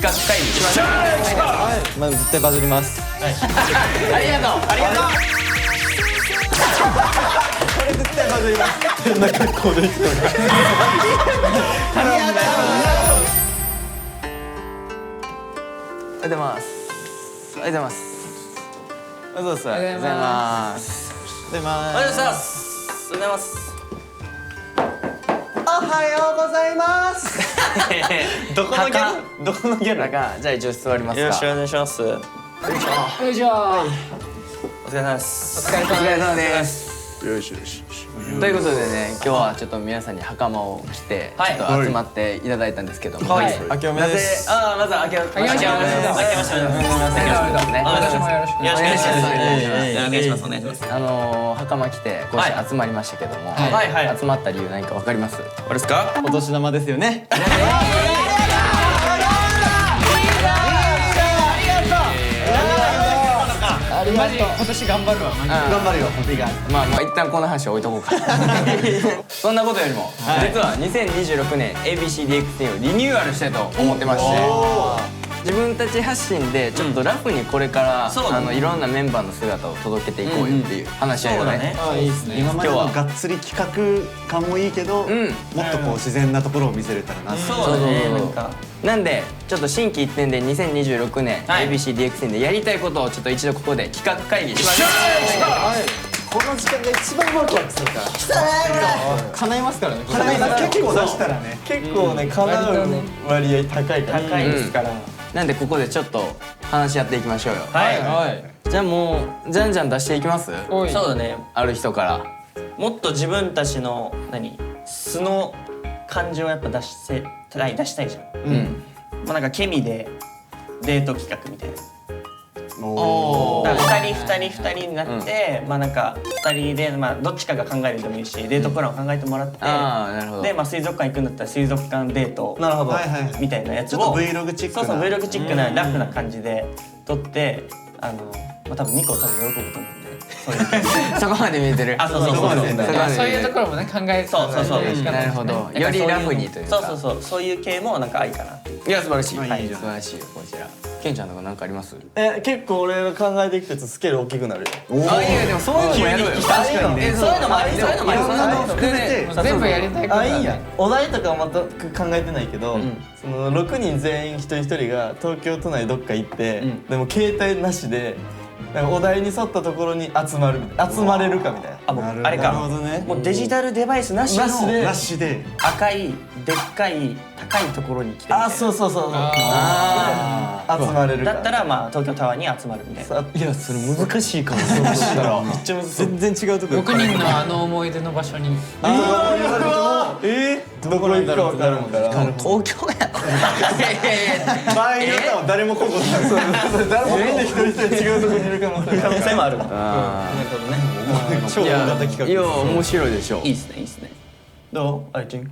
企画会議しましょう。はい、まあ絶対バズります。ありがとうありがとう。これ絶対バズります。こんな格好で人が。ありがとうございます。ありがとうございます。ありがとうございます。ありがとうございます。ありがとうございます。おはようございます。おはようございます。どこのギャル？どこのギャル？じゃあ一応座りますか。よろしくお願いします。よいしょ。お疲れ様です。お疲れ様です。よしよし。ということでね、今日はちょっと皆さんに袴を着てちょっと集まっていただいたんですけども、はい。明けおめです。まず明けおめです。私もよろしくお願いします。お願いします。お願いします。袴着てこうして集まりましたけども、集まった理由何かわかります？これですか？お年玉ですよね。マジ今年頑張るわ。頑張るよ。まあ一旦この話は置いとこうか。そんなことよりも実は2026年 ABCDX10 をリニューアルしたいと思ってまして、自分たち発信でちょっとラフにこれからいろんなメンバーの姿を届けていこうよっていう話し合いをね。いいですね。今までのがっつり企画感もいいけど、もっとこう自然なところを見せれたらな。そうだね。なんでちょっと心機一転で2026年 ABCDX10 でやりたいことをちょっと一度ここで企画会議しましょう。この時間が一番ワクワクするから。叶いますからね。結構出したらね。結構ね、叶う割合高いですから。なんでここでちょっと話し合っていきましょうよ。はい。じゃあもうじゃんじゃん出していきます？そうだね。ある人から。もっと自分たちの素の感情をやっぱ出したいじゃん。まあなんかケミでデート企画みたいな。だから2人になって、まあなんか2人でまあどっちかが考えるでもいいし、デートプランを考えてもらって、でまあ水族館行くんだったら水族館デートみたいなやつを、ちょっと Vlog チックな。そう Vlog チックなラフな感じで撮って、まあ多分ニコ多分喜ぶと思うんで。そこまで見えてる。そういうところもね考えて。そうなるほど。よりラフにというか。そういう系もなんか愛かな。いや素晴らしい。素晴らしいよこちら。ケンちゃんとか何かあります？結構俺の考えていくとスケール大きくなるよ。いやでもそういうのもやるよ。確かにね。そういうのもあり。いろんなの含めて全部やりたいこと。いいや。お題とかは全く考えてないけど、その6人全員一人一人が東京都内どっか行って、でも携帯なしで。お題に沿ったところに集まれるかみたいな。あれか。もうデジタルデバイスなしで赤いでっかい高いところに来て。そう。集まれるか。だったらまあ東京タワーに集まるみたいな。いやそれ難しいかも。めっちゃ難しい。全然違うとこ。6人のあの思い出の場所に。どこに行くか分かるから。東京やろ。場合によっては誰もここ誰もみんな一人一人違うとこにいる可能性もある。なるほどね。超大型企画。いや面白いでしょ。いいっすね。どう？あいちん。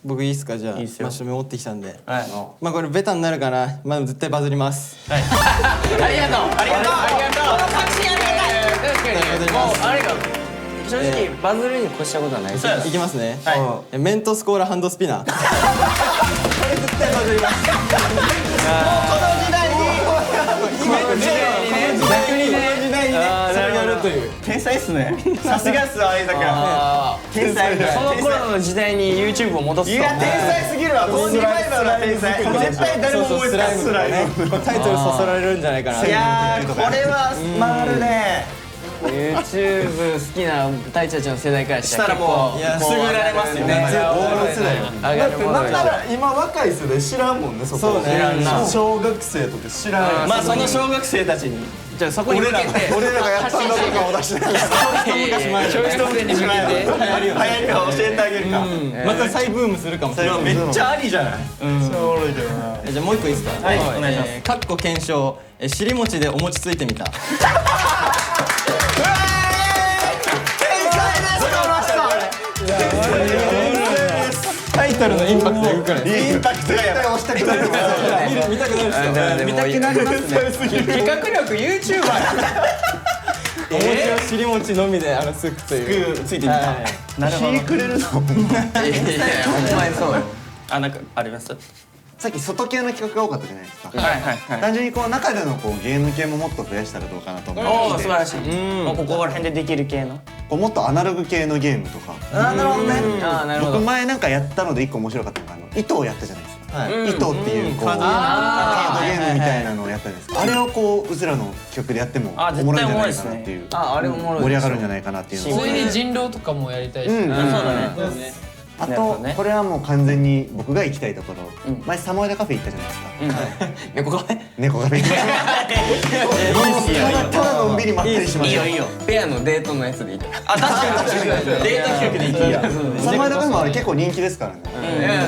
僕いいっすか？じゃあいいっすよ。マシュマロ持ってきたんで。はい。まあこれベタになるかな。まあ絶対バズります。はい。ありがとう。確信ありがたい。確かに。もうあれが正直バズるに越したことはないです。いきますね。メントスコーラハンドスピナー。これ絶対バズります。もうこの時代に逆にねそれやるという天才っすね。さすがっすわ相坂。天才。その頃の時代に YouTube を戻すと。いや天才すぎるわ。このリバイバルは天才。絶対誰も覚えてない。スライムタイトルそそられるんじゃないかな。いやこれは回るね。YouTube 好きな大ちゃんの世代からしたらもうすぐられますよね。大世代よ。だってなんなら今若い世代知らんもんね。そこ知らんな。小学生とか知らん。まあその小学生たちにじゃあそこに向けて俺らがやったんだとかを出して一昔前に向けて流行りを教えてあげるか。また再ブームするかもしれない。めっちゃありじゃない。超おもろいけどな。じゃあもう一個いいですか？はいお願いします。かっこ検証尻餅でお餅ついてみた。タイトルのインパクトエグくないですか？インパクトやばい。押したくなる。見たくなるっす。見たくなりますね。企画力 YouTuber。お餅を尻餅のみでつくという。ついてみた。なるほど。くれるの。いやほんまにそうよ。なんかあります？さっき外系の企画が多かったじゃないですか。はいはいはい。単純にこう中でのこうゲーム系ももっと増やしたらどうかなと思っておおいて、素晴らしい。もうここら辺でできる系の。こうもっとアナログ系のゲームとか、あーなるほどね。ああなるほど。僕前なんかやったので一個面白かったのが糸をやったじゃないですか。はい。糸っていうこうカードゲームみたいなのをやったんですけど、あれをこううちらの曲でやってもあおもろいんじゃない絶対おもろいですねかなっていう、あれおもろい。盛り上がるんじゃないかなっていうのを。普通に人狼とかもやりたいし、うんそうだね。あとなるほどねこれはもう完全に僕が行きたいところ、前サモエダカフェ行ったじゃないですか。猫カフェ。猫カフェただのんびりまったりしました。いいよいいよ。ペアのデートのやつでいいか。あ確かに確かに。デート企画でいいや。サモエダカフェもあれ結構人気ですからね。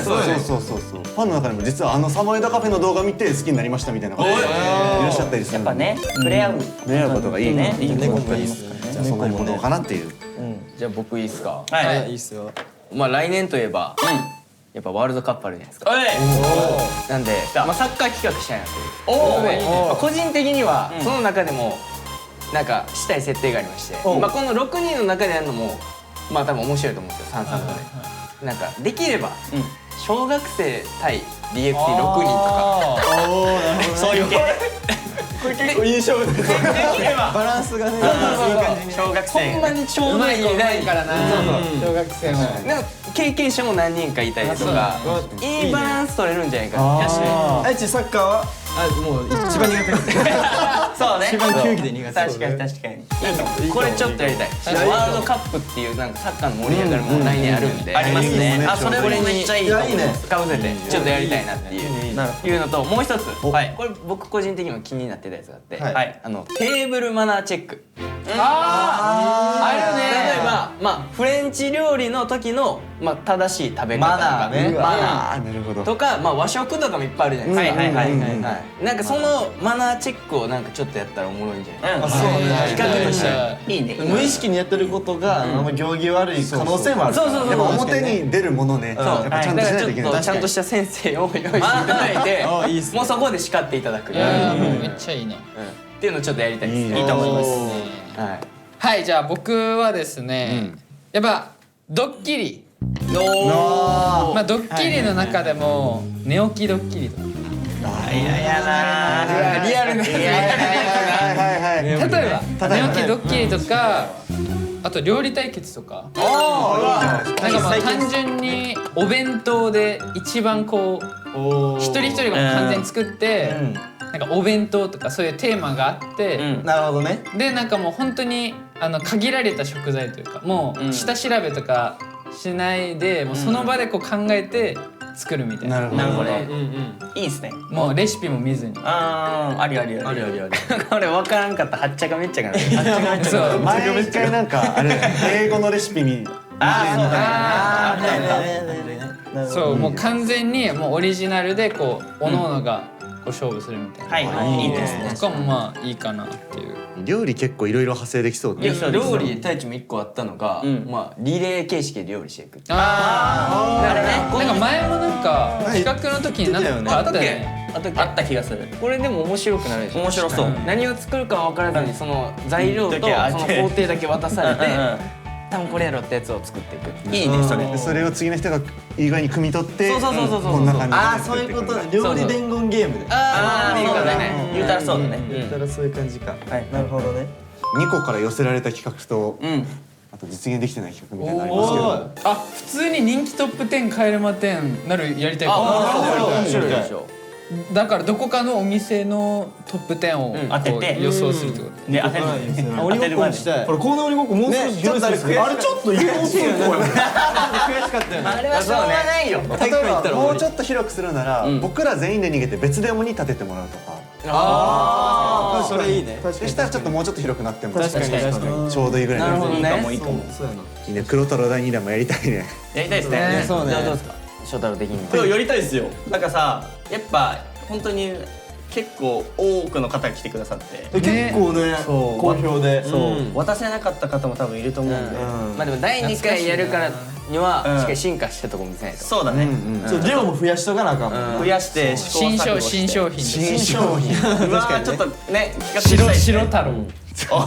そうだね。そうファンの中でも実はサモエダカフェの動画見て好きになりましたみたいな方いらっしゃったりするんで、やっぱね触れ合うことがいいね。いいね。本当に。じゃあそんなに行動かなっていう。じゃあ僕いいっすか。はい。いいっすよ。まあ来年といえばやっぱワールドカップあるじゃないですか。おい。なんでまあサッカー企画したいなという。おまあ個人的にはその中でもなんかしたい設定がありまして、まあこの6人の中でやるのもまあ多分面白いと思うんですよ。3-3とかで。なんかできれば小学生対 DXT6 人とか。そういう系。これ結構いい勝負です。できればバランスがね。小学生。ほんまにちょうどいいうまい子うまラインいからな、小学生も。なんか経験者も何人かいたりとかいいバランス取れるんじゃないかな。あいちサッカーはもう一番苦手。そうね。一番球技で苦手。確かに確かに。これちょっとやりたい。ワールドカップっていうなんかサッカーの盛り上がるもの来年あるんで。ありますね。あそれもこれにめっちゃいいと思う。いいね。かぶせてちょっとやりたいなっていうなるほいうのともう一つはいこれ僕個人的にも気になってたやつがあってはいはいテーブルマナーチェック。あるね。例えばまあフレンチ料理の時のまあ正しい食べ方とかマナーねマナあ、なるほど。ーとかまあ和食とかもいっぱいあるじゃないですか。はいはいはいはいなんかそのマナーチェックをなんかちょっとやったらおもろいんじゃないかな。そうね。企画としていいね。無意識にやってることがあんま行儀悪い可能性もある。そうそうそうやっぱ表に出るものね、やっぱちゃんとしないといけない。だからちょっとちゃんとした先生を用意していただいてもうそこで叱っていただくいやーめっちゃいいな。っていうのをちょっとやりたいですいいねいいと思います。はいはい、じゃあ僕はですね、やっぱドッキリ。まあドッキリの中でも寝起きドッキリとか。いやいやな。リアルなはいはいはい。例えば寝起きドッキリとか、あと料理対決とか。なんかまあ単純にお弁当で一番こう一人一人が完全に作って、なんかお弁当とかそういうテーマがあって、なるほどね。でなんかもう本当に限られた食材というかもう下調べとかしないでもうその場でこう考えて作るみたいな。なるほなるほど。ねいいですね。もうレシピも見ずに。ありありあり。ある。これ分からんかったはっちゃかめっちゃかな。そう。前一回なんかあれ英語のレシピにそうもう完全にもうオリジナルでこう各々がこう勝負するみたいな。はいはいいいですね。とかもまあいいかなっていう。料理結構いろいろ派生できそうで。料理太一も一個あったのがまあリレー形式で料理していく。あなるね。あ。なんか前もなんか企画の時になんかあったよね。あとあった気がする。これでも面白くなるでしょ。面白そう。何を作るかは分からずにその材料とその工程だけ渡されて多分これやろってやつを作っていく。いいねそれ。それを次の人が意外に汲み取って、そうこんな感じでああそういうことね。料理伝言ゲームで。ああいいかそうだね。ね。言うたらそうだね。言ったらそういう感じか。はいなるほどね。2個から寄せられた企画と、あと実現できてない企画みたいなのありますけど、あ普通に人気トップ10帰れま10なるやりたいか面白いでしょ。も。だからどこかのお店のトップ10を当ててこう予想するってこと。で当てる。鬼ごっこにしたい。これコーナー鬼ごっこもう少し広いですけど、あれちょっと移動するよね。悔しかったよね。あれはしょうがないよ。例えばもうちょっと広くするなら、僕ら全員で逃げて別で鬼立ててもらうとか、ああそれいいね。そしたらちょっともうちょっと広くなっても確かに確かに。ちょうどいいぐらいのなるほどね。もいいかも。そうやな。いいね。黒太郎第2弾もやりたいね。やりたいですね。そうね。じゃあどうですか。翔太郎的には。でもやりたいですよ。なんかさやっぱ本当に結構多くの方が来てくださって結構ね好評で。渡せなかった方も多分いると思うんで。まあでも第2回やるからにはしっかり進化したとこ見せないと。そうだね。そう量も増やしとかなあかんもん。増やして試行錯誤して新商品です。新商品。うわーちょっとね企画したいですね。白太郎。黒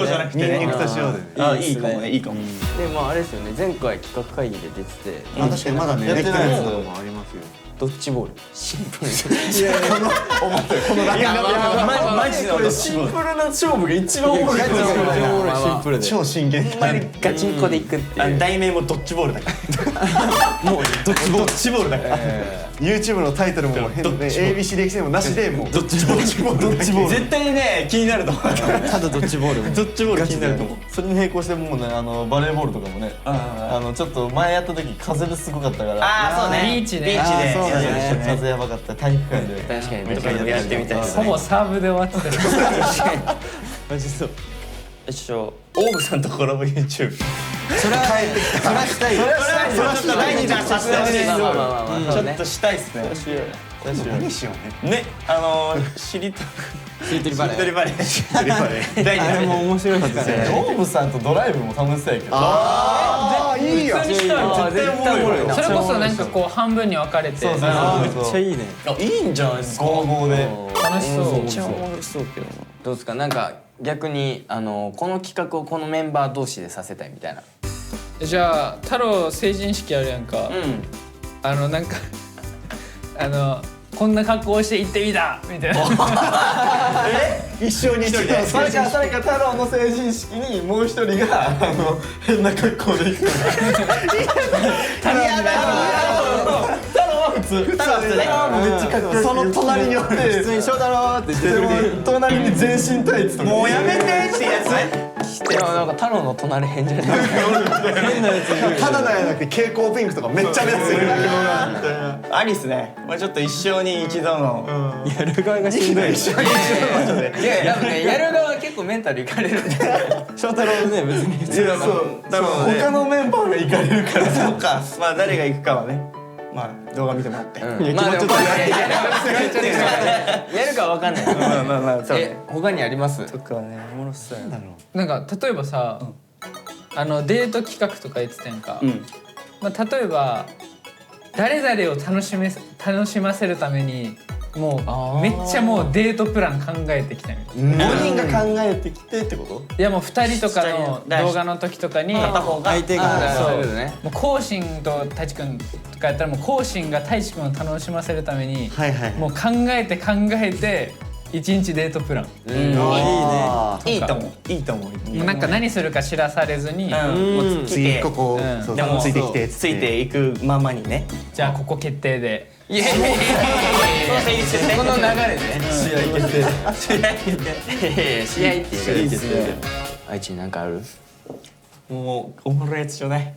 じゃなくてニンニクと塩でねあいいかもねいいかもでまああれですよね、前回企画会議で出ててまあ確かにまだねやってないやつできてないやつとかもありますよドッジボールシンプルにマジのシンプルな勝負が一番おもろいシンプルで超真剣ガチンコでいくっていう題名もドッジボールだからもうドッジボールだから YouTube のタイトルも変で ABC できてもなしでもうドッジボール絶対ね気になると思うただドッジボールドッジボール気になると思うそれに並行してもうねバレーボールとかもねちょっと前やった時風ですごかったからああそうねビーチでビーチでそうだね風やばかった体育館で確かにやってみたいですほぼサーブで終わってたマジそう一応オーブさんとコラボ YouTube それはしたいそれはちょっと第二弾させてほしいですまあまあまあまあちょっとしたいっすね何しようねねしりとりバレーしりとりバレー第二弾も面白いですねオーブさんとドライブも楽しそうやけどああいいやん普通にしたら絶対おもろいなそれこそなんかこう半分に分かれてそうそうめっちゃいいねいいんじゃないですか合合で楽しそうめっちゃ面白そうけどなどうですか、なんか逆にこの企画をこのメンバー同士でさせたいみたいな。じゃあ太郎成人式あるやんか、なんかこんな格好をして行ってみたみたいな一生に一人でそれか太郎の成人式にもう一人が変な格好で行く太郎めっちゃかっこよくその隣におる普通に翔太郎ってしてる隣に全身タイツとかもうやめてってやでもなんか太郎の隣変じゃないただなんやなくて蛍光ピンクとかめっちゃ目立つつアリスねちょっと一生に一度のやる側がしんどい。いやいや、やる側は結構メンタルいかれるんで。翔太郎ね別に普通だから他のメンバーが行かれるからそうかまあ誰が行くかはねまあ動画見てもらってまあでもやるかわかんない。まあそう他にあります？とかねおもろそうやななんか例えばさ、デート企画とか言ってたやんか、まあ、例えば誰々を楽しませるためにもうめっちゃもうデートプラン考えてきたみたいな、5人が考えてきてってこといやもう2人とかの動画の時とかに片方が相手あがそういうことね。もうこうしんと太一くんとかやったらもうこうしんが太一くんを楽しませるためにはいはいもう考えて1日デートプラン、いいと思ういいと思うもうなんか何するか知らされずに、もうついてここうんそうでもついてきてついていくままにねじゃあここ決定でいやいやいやこの流れね。試合決定試合っていうか。愛知になんかある？もうおもろいやつちょうだい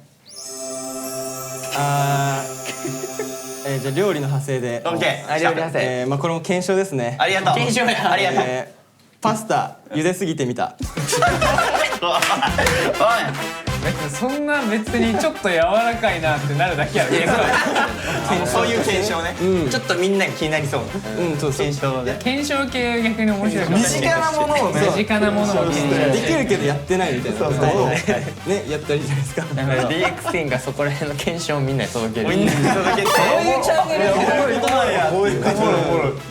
じゃあ料理の派生で、オッケーあ、料理派生。まあこれも検証ですね。ありがとう検証やありがとうパスタ茹ですぎてみた。そんな別にちょっと柔らかいなってなるだけやろそういう検証ねちょっとみんなが気になりそうなそうそう。検証で検証系逆に面白いかも身近なものをね身近なものを検証できるけどやってないみたいなことをねやったらいいじゃないですか。だから DX10 がそこら辺の検証をみんなに届ける。みんなに届けてそういうチャンネルや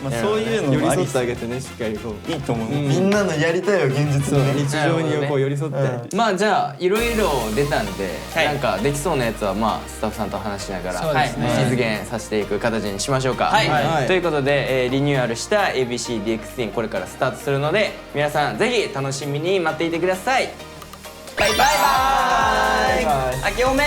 まあそういうの寄りもあり添ってあげてねしっかりこういいと思うみんなのやりたいよ現実に日常にこう寄り添って。まあじゃあいろいろ出たんで、はいなんかできそうなやつはまあスタッフさんと話しながら、そうですね実現させていく形にしましょうか。はいはいということで、リニューアルした ABCDX10 これからスタートするので皆さんぜひ楽しみに待っていてください。バイバイ。あけおめ